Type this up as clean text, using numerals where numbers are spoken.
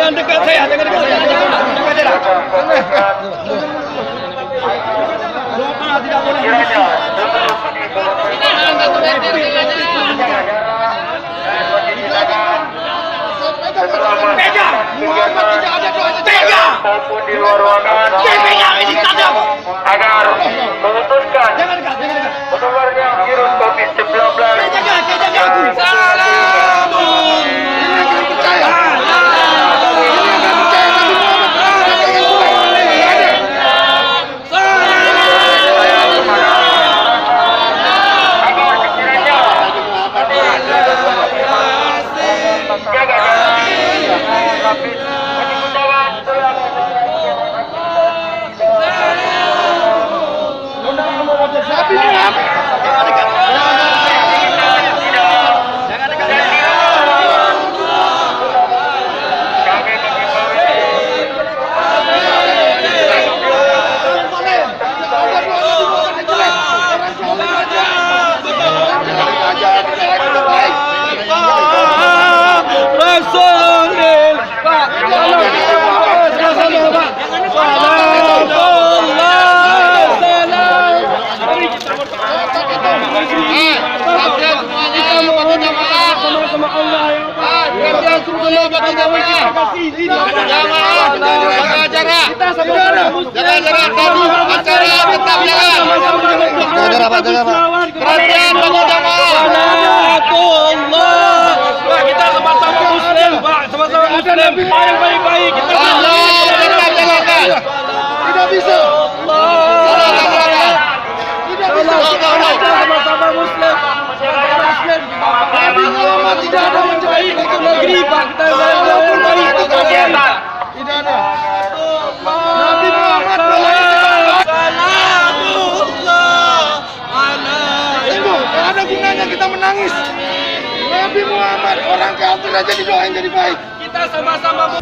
Jangan dekat saya, jangan dekat saya. Dekat saya. Doa tidak boleh. Pegang! Muhammad tidak ada doanya. Pegang! Maupun di luar ruangan. Pegang ini tajam. Agar memutuskan Jangan dekat, jangan dekat. menularnya virus COVID-19. Jaga aku. Salamun. Ini akan percaya. Kita sama-sama muslim, Pak. Sama-sama muslim. Yang baik-baik. Kita tidak bisa. Tidak bisa. Sama-sama muslim. Nabi Muhammad tidak ada menjahit itu negeri, Pak. Kita tidak ada. Nabi Muhammad ada gunanya kita menangis. Nabi Muhammad orang kafir aja didoain jadi baik. Kita sama-sama